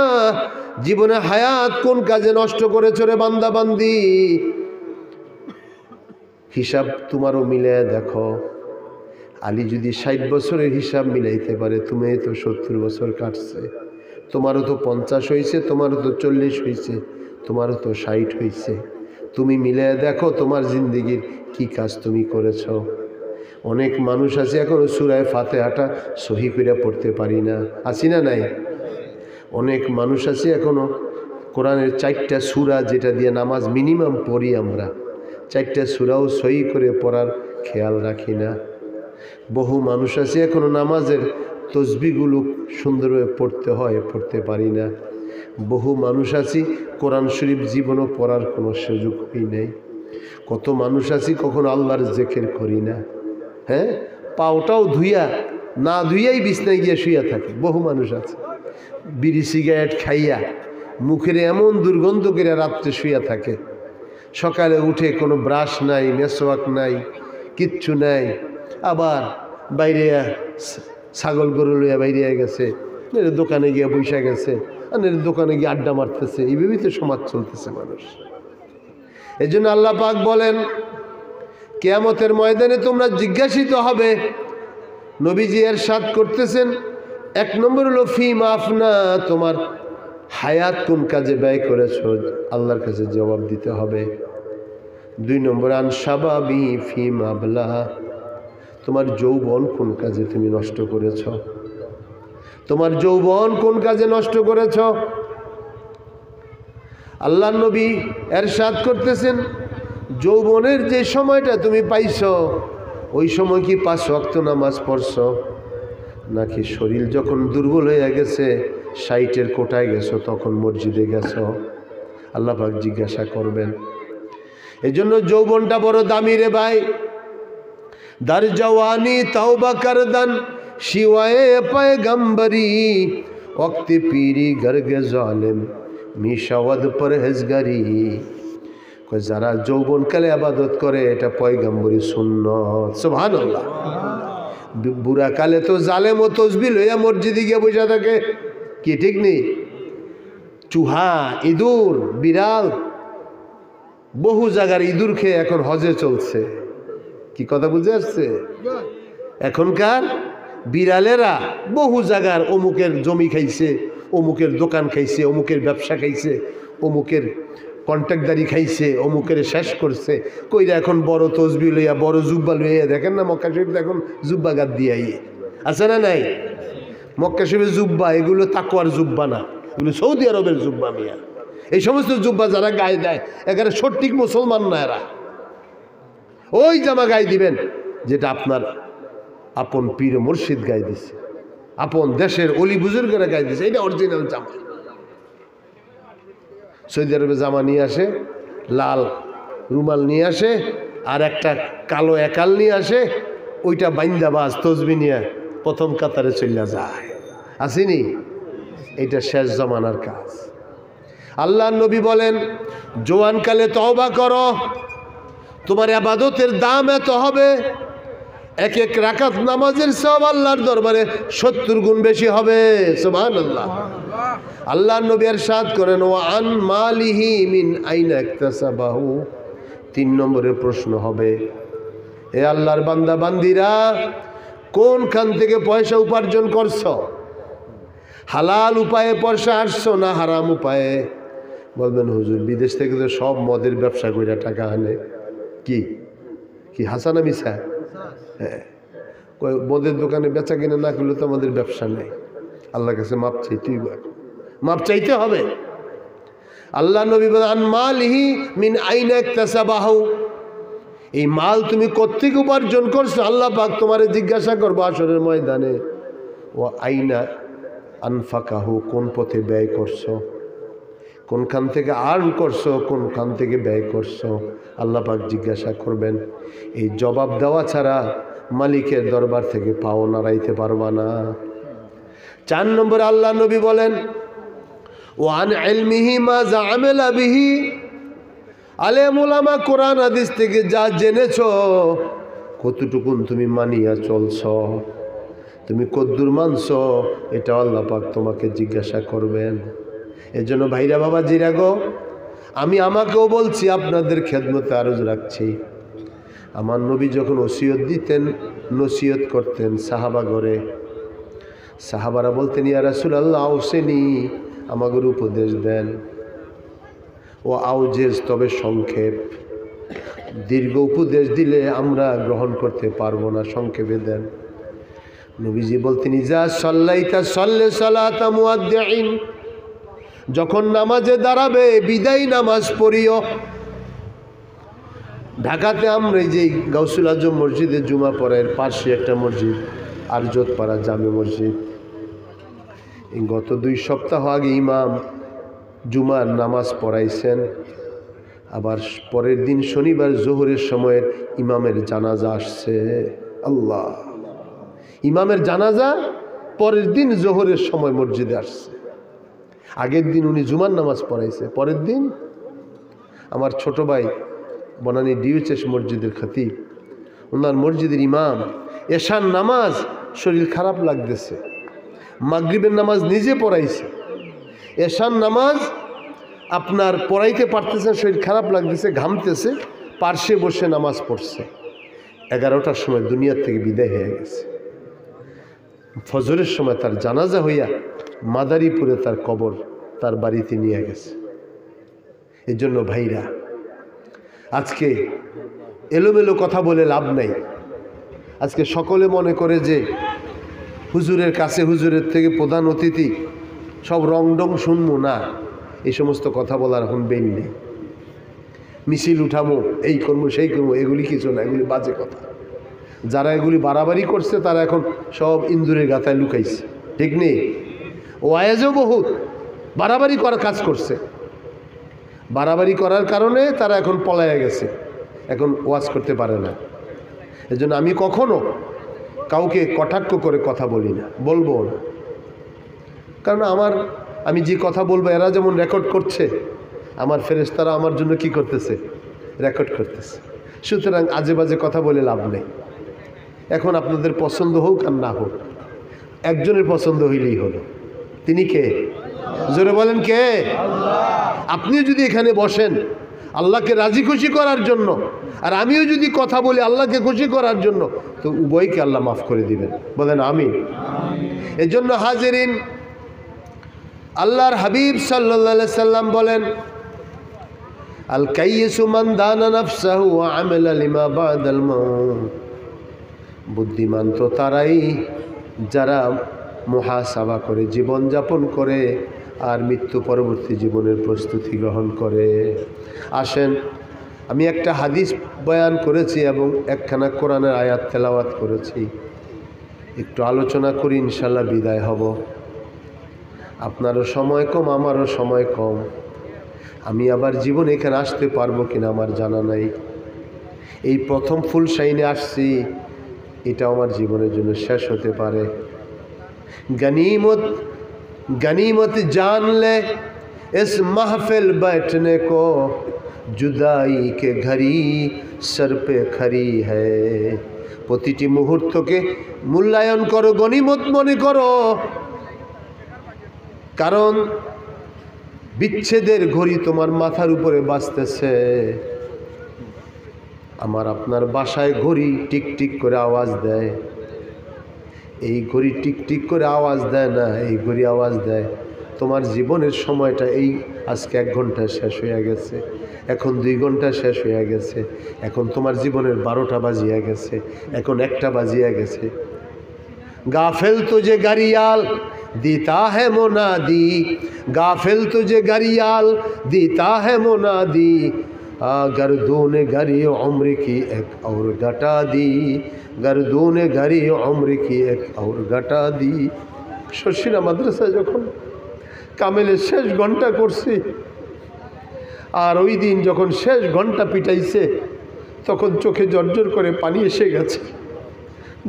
জীবনে হায়াত কোন কাজে নষ্ট করেছ রে বান্দা বান্দি? হিসাব তোমারও মিলে দেখো। আলী যদি 60 বছরের হিসাব মিলাইতে পারে, তুমি তো 70 বছর কাটছে, তোমারও তো 50 হয়েছে, তোমারও তো 40 হয়েছে, তোমারও তো 60 হয়েছে। তুমি মিলে দেখো তোমার জিন্দেগির কি কাজ তুমি করেছ। অনেক মানুষ আছে এখনো সূরা ফাতিহাটা সহি করে পড়তে পারি না, আছি না নাই? অনেক মানুষ আছে এখনো কোরআনের 4টা সূরা যেটা দিয়ে নামাজ মিনিমাম পড়ি আমরা, 4টা সূরাও সহি করে পড়ার খেয়াল রাখি না। বহু মানুষ আছে এখনো নামাজের তসবিহগুলো সুন্দরভাবে পড়তে হয়, পড়তে পারি না। বহু মানুষ আছি কোরআন শরীফ জীবনও পড়ার কোনো সুযোগ হই নাই। কত মানুষ আছি কখনো আল্লাহর জিকির করি না। হ্যাঁ, পাওটাও ধুইয়া না ধুইয়াই বিছনায় গিয়ে শুইয়া থাকে। বহু মানুষ আছে বিড়ি সিগারেট খাইয়া মুখের এমন দুর্গন্ধ করে রাত্রে শুইয়া থাকে, সকালে উঠে কোনো ব্রাশ নাই, মেসওয়াক নাই, কিচ্ছু নাই। আবার বাইরে ছাগল গরু লইয়া বাইরে গেছে, দোকানে গিয়ে বৈশা গেছে, দোকানে গিয়ে আড্ডা মারতেছে। এইভাবেই তো সমাজ চলতেছে মানুষ। এই জন্য আল্লাহ পাক বলেন, কিয়ামতের ময়দানে তোমরা জিজ্ঞাসিত হবে। নবীজি ইরশাদ করতেছেন, 1 নম্বর হলো ফিমা আফনা, তোমার হায়াত কোন কাজে ব্যয় করেছ, আল্লাহর কাছে জবাব দিতে হবে। 2 নম্বর আন শাবাবি ফিমা আবলা, তোমার যৌবন কোন কাজে তুমি নষ্ট করেছ, তোমার যৌবন কোন কাজে নষ্ট করেছ। আল্লাহ নবী ইরশাদ করতেছেন, যৌবনের যে সময়টা তুমি পাইছ ওই সময় কি 5 ওয়াক্ত নামাজ পড়ছ, নাকি শরীর যখন দুর্বল হয়ে গেছে 60-এর কোটায় গেছো তখন মসজিদে গেছো? আল্লাহ পাক জিজ্ঞাসা করবেন। এই জন্য যৌবনটা বড় দামি রে ভাই। দার জওয়ানি তাওবা করদান শিওয়ায়ে পয়গম্বরি, ওয়াক্তে পীরি গরগে জালেম মিশাওয়াদ পরহেজগারি। যারা যৌবনকালে আবাদত করে এটা পয়গম্বরী সুন্নত। সুবহানাল্লাহ। বুড়া কালে তো জালেম ও তসবিহ লইয়া মসজিদে গিয়ে বসে থাকে, কি ঠিক নেই? চুহা, ইঁদুর, বিড়াল, বহু জায়গার ইঁদুর খেয়ে এখন হজে চলছে। কি কথা বুঝে আসছে? এখনকার বিড়ালেরা বহু জায়গার অমুকের জমি খাইছে, অমুকের দোকান খাইছে, অমুকের ব্যবসা খাইছে, অমুকের কন্ট্রাক্টদারি খাইছে, অমুকের শেষ করছে। কইরা এখন বড় তসবিহ লইয়া, বড় জুব্বা লইয়া, দেখেন না মক্কা শরীফ এখন জুব্বা গাদ দিয়ে আছে না নাই? মক্কা শরীফের জুব্বা এগুলো তাকওয়ার জুব্বা না, এগুলো সৌদি আরবের জুব্বা মিয়া। এই সমস্ত জুব্বা যারা গায়ে দেয় এখানে সঠিক মুসলমান না এরা। ওই জামা গায়ে দিবেন যেটা আপনার আপন পীর মুর্শিদ গায়ে দিছে, আপন দেশের অলি বুজুর্গরা গায়ে দিছে, এটা অরিজিনাল জামা। সৌদি আরবে জামা নিয়ে আসে, লাল রুমাল নিয়ে আসে, আর একটা কালো একাল নিয়ে আসে, ওইটা বাইন্দাবাজ তসবি নিয়ে প্রথম কাতারে চলে যায়। আসেনি? এটা শেষ জমানার কাজ। আল্লাহ নবী বলেন, জোয়ানকালে তওবা করো, তোমার ইবাদতের দাম এত হবে, 1 রাকাত নামাজের সওয়াব আল্লাহর দরবারে 70 গুণ বেশি হবে। সুবহানাল্লাহ। আল্লাহ নবী ইরশাদ করেন, ওয়া আন মালিহি মিন আইনা ইকতাসাবাহু। 3 নম্বরে প্রশ্ন হবে, এ আল্লাহর বান্দা বান্দিরা, কোনখান থেকে পয়সা উপার্জন করছো? হালাল উপায়ে পয়সা আসছো না হারাম উপায়ে? বলবেন, হুজুর বিদেশ থেকে তো সব মদের ব্যবসা কইরা টাকা আনে। কি কি হাসানা মিছা? হ্যাঁ, মদের দোকানে বেচা কিনা না করলে তো আমাদের ব্যবসা নেই। আল্লাহর কাছে মাপ চাইতেই, মাপ চাইতে হবে। আল্লাহ নবী বলেন, আন মালিহি মিন আইনা ইকতাসাবাহু, এই মাল তুমি কোত্থেকে উপার্জন করছো? আল্লাহ পাক তোমারে জিজ্ঞাসা করবো হাশরের ময়দানে। ও আইনা আনফাকাহু, কোন পথে ব্যয় করছো, কোনখান থেকে আর্ন করছো, কোনখান থেকে ব্যয় করছো, আল্লাহ পাক জিজ্ঞাসা করবেন। এই জবাব দেওয়া ছাড়া মালিকের দরবার থেকে পাও নাড়াইতে পারবা না। 4 নম্বরে আল্লাহ নবী বলেন, ওয়ান ইলমিহি মা জাআমালা বিহি, আলেম উলামা কোরআন হাদিস থেকে যা জেনেছো কতটুকুন তুমি মানিয়া চলছো, তুমি কদ্দুর মানছো, এটা আল্লাহ পাক তোমাকে জিজ্ঞাসা করবেন। এজন্য ভাইরা বাবা জিরা গো, আমি আমাকেও বলছি, আপনাদের খেদমতে আরজ রাখছি। আমার নবী যখন ওসিয়ত দিতেন, নসিহত করতেন সাহাবা ঘরে, সাহাবারা বলতেন, ইয়া রাসূলুল্লাহ আউসেনি, আমাদের উপদেশ দেন। ও আউজেজ, তবে সংক্ষেপ, দীর্ঘ উপদেশ দিলে আমরা গ্রহণ করতে পারবো না, সংক্ষেপে দেন। নবীজি বলতেন, ইজা সাল্লাইতা সাল্লি সালাতা মুআদ্দিন, যখন নামাজে দাঁড়াবে বিদায় নামাজ পড়িও। ঢাকাতে আমরা এই যে গাউসুল আজম মসজিদে জুমা পড়ার পাশে একটা মসজিদ, আরজতপাড়া জামে মসজিদ, গত 2 সপ্তাহ আগে ইমাম জুমার নামাজ পড়াইছেন। আবার পরের দিন শনিবার জোহরের সময়ের ইমামের জানাজা আসছে। আল্লাহ, ইমামের জানাজা পরের দিন জোহরের সময় মসজিদে আসছে। আগের দিন উনি জুমার নামাজ পড়াইছে, পরের দিন আমার ছোট ভাই বনানী ডিউচেস মসজিদের খতিব, ওনার মসজিদের ইমাম, এশার নামাজ শরীর খারাপ লাগতেছে, মাগরিবের নামাজ নিজে পড়াইছে, এশার নামাজ আপনার পড়াইতে পারতেছে, শরীর খারাপ লাগতেছে, ঘামতেছে, পার্শ্বে বসে নামাজ পড়ছে। 11টার সময় দুনিয়ার থেকে বিদায় হয়ে গেছে। ফজরের সময় তার জানাজা হইয়া মাদারীপুরে তার কবর তার বাড়িতে নিয়ে গেছে। এই জন্য ভাইরা, আজকে এলোমেলো কথা বলে লাভ নাই। আজকে সকলে মনে করে যে হুজুরের কাছে, হুজুরের থেকে প্রধান অতিথি, সব রংডং শুনবো না, এই সমস্ত কথা বলার এখন বেন নেই। মিছিল উঠামো, এই করবো সেই করবো, এগুলি কিছু না, এগুলি বাজে কথা। যারা এগুলি বাড়াবাড়ি করছে তারা এখন সব ইন্দুরের গাথায় লুকাইছে, ঠিক নেই? ওয়াজও বহুত বাড়াবাড়ি করার কাজ করছে, বাড়াবাড়ি করার কারণে তারা এখন পলায়ে গেছে, এখন ওয়াজ করতে পারে না। এজন্য আমি কখনো কাউকে কটাক্ষ করে কথা বলি না, বলবো না। কারণ আমি যে কথা বলবো, এরা যেমন রেকর্ড করছে, আমার ফেরেশতারা আমার জন্য কি করতেছে? রেকর্ড করতেছে। সুতরাং আজে বাজে কথা বলে লাভ নেই। এখন আপনাদের পছন্দ হোক আর না হোক, একজনের পছন্দ হইলেই হলো। তিনি কে? জোরে বলেন কে? আপনিও যদি এখানে বসেন আল্লাহকে রাজি খুশি করার জন্য, আর আমিও যদি কথা বলি আল্লাহকে খুশি করার জন্য, তো উভয়কে আল্লাহ মাফ করে দিবেন। বলেন আমিন। এই জন্য হাজিরিন, আল্লাহর হাবিব সাল্লাল্লাহু আলাইহি সাল্লাম বলেন, আল কাইয়িসু মান দানা নাফসাহু ওয়া আমিলা লিমা বাদাল মাউত। বুদ্ধিমান তো তারাই যারা মুহাসাবা করে, জীবনযাপন করে, আর মৃত্যু পরবর্তী জীবনের প্রস্তুতি গ্রহণ করে। আসেন, আমি একটা হাদিস বয়ান করেছি এবং একখানা কোরআনের আয়াত তেলাওয়াত করেছি, একটু আলোচনা করি, ইনশাল্লাহ বিদায় হব। আপনারও সময় কম, আমারও সময় কম। আমি আবার জীবনে এখানে আসতে পারবো কিনা আমার জানা নাই। এই প্রথম ফুল শাইনে আসছি, এটা আমার জীবনের জন্য শেষ হতে পারে। गनीमत जान ले इस महफिल बैठने को, जुदाई के घड़ी सर पे खड़ी है। প্রতিটি মুহূর্তকে মূল্যায়ন করো, গনিমত মনে করো, কারণ বিচ্ছেদের ঘড়ি তোমার মাথার উপরে বাজতেছে। আমার আপনার বাসায় ঘড়ি টিকটিক করে আওয়াজ দেয়, এই ঘড়ি টিকটিক করে আওয়াজ দেয় না, এই ঘড়ি আওয়াজ দেয় তোমার জীবনের সময়টা এই আজকে 1 ঘন্টা শেষ হয়ে গেছে, এখন 2 ঘন্টা শেষ হয়ে গেছে, এখন তোমার জীবনের 12টা বাজিয়ে গেছে, এখন 1টা বাজিয়ে গেছে। গাফেল তুঝে গারিয়াল দিতা है मुनादी, गाफिल तुझे गरियाल दीता है मुनादी, गर्दून घड़ी उम्र की एक और घटा दी, गर्दून घड़ी उम्र की एक और घटा दी। শর্ষিনা মাদ্রাসায় যখন কামেলের শেষ ঘন্টা করছি, আর ওই দিন যখন শেষ ঘন্টা পিটাইছে, তখন চোখে জর্জর করে পানি এসে গেছে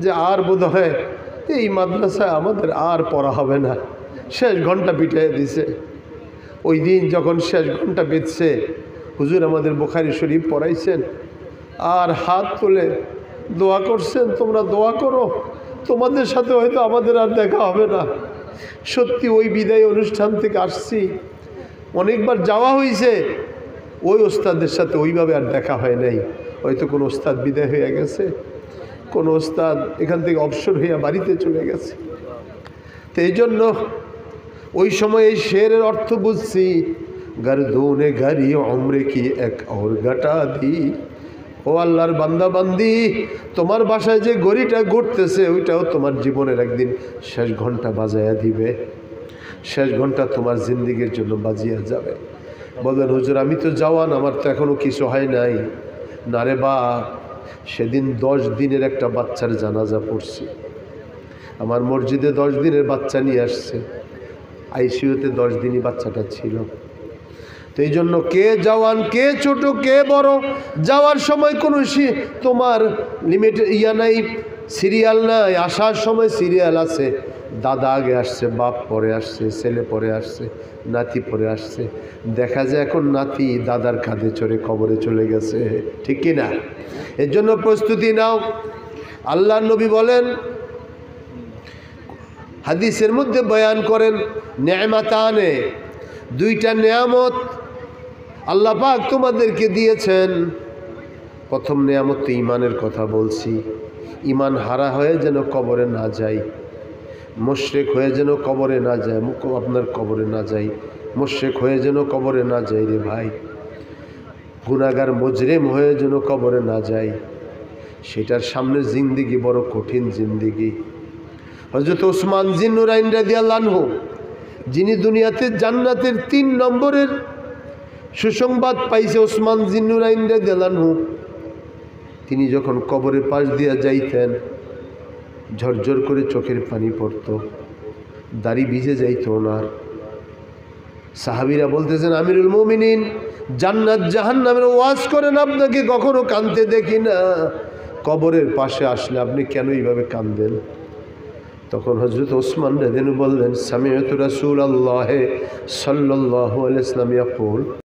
যে আর বোধহয় এই মাদ্রাসায় আমাদের আর পড়া হবে না, শেষ ঘন্টা পিটাই দিছে। ওই দিন যখন শেষ ঘন্টা বেঁধছে, হুজুর আমাদের বুখারী শরীফ পড়াইছেন, আর হাত তুলে দোয়া করছেন, তোমরা দোয়া করো, তোমাদের সাথে হয়তো আমাদের আর দেখা হবে না। সত্যি ওই বিদায় অনুষ্ঠান থেকে আসছি, অনেকবার যাওয়া হয়েছে, ওই ওস্তাদের সাথে ওইভাবে আর দেখা হয় নাই। হয়তো কোনো ওস্তাদ বিদায় হয়ে গেছে, কোনো ওস্তাদ এখান থেকে অবসর হইয়া বাড়িতে চলে গেছে। তো এই জন্য ওই সময় এই শেরের অর্থ বুঝছি, গর্দুনে ঘড়ি উমরে কি এক और ঘটা দি। ও আল্লাহর বান্দা বান্দি, তোমার বাসায় যে ঘড়িটা ঘুরতেছে, ওইটাও তোমার জীবনের একদিন শেষ ঘন্টা বাজাইয়া দিবে, শেষ ঘন্টা তোমার জিন্দিগির জন্য বাজিয়া যাবে। বলেন হুজুর আমি তো জওয়ান, আমার তো এখনও কিছু হয় নাই। না রে বাপ, সেদিন 10 দিনের একটা বাচ্চার জানাজা পড়ছি। আমার মসজিদে 10 দিনের বাচ্চা নিয়ে আসছে, আইসিইউতে 10 দিনই বাচ্চাটা ছিল। তো এই জন্য কে জওয়ান, কে ছোট, কে বড়, যাওয়ার সময় কোনো তোমার লিমিট নাই, সিরিয়াল নাই, আসার সময় সিরিয়াল আছে, দাদা আগে আসছে, বাপ পরে আসছে, ছেলে পরে আসছে, নাতি পরে আসছে। দেখা যায় এখন নাতি দাদার কাঁধে চড়ে কবরে চলে গেছে, ঠিক কি না? এর জন্য প্রস্তুতি নাও। আল্লাহর নবী বলেন, হাদিসের মধ্যে বয়ান করেন, নেয়ামাতানে, দুইটা নেয়ামত আল্লাহ পাক তোমাদেরকে দিয়েছেন। প্রথম নেয়ামত তো ইমানের কথা বলছি। ইমান হারা হয়ে যেন কবরে না যাই, মুশরিক হয়ে যেন কবরে না যায়, আপনার কবরে না যাই, মুশরিক হয়ে যেন কবরে না যাই রে ভাই, গুনাহগার মুজরিম হয়ে যেন কবরে না যাই। সেটার সামনে জিন্দিগি বড় কঠিন জিন্দিগি। হযরত ওসমান জিন্নুরাইন রাদিয়াল্লাহু আনহু, যিনি দুনিয়াতে জান্নাতের 3 নম্বরের সুসংবাদ পাইছে, ওসমান জিন্নুরাইন রাদিয়াল্লাহু আনহু, তিনি যখন কবরের পাশ দিয়া যাইতেন, ঝরঝর করে চোখের পানি পড়তো, দাড়ি ভিজে যাইত ওনার। সাহাবীরা বলতেছেন, আমিরুল মুমিনিন, জান্নাত জাহান্নামের ওয়াজ করেন, আপনাকে কখনো কাঁদতে দেখি না, কবরের পাশে আসলে আপনি কেন এইভাবে কাঁদেন? তখন হযরত ওসমান রাদিয়াল্লাহু আনহু বললেন, সামি'তু রাসূলুল্লাহ সাল্লাল্লাহু আলাইহি ওয়াসাল্লাম ইয়াকুল,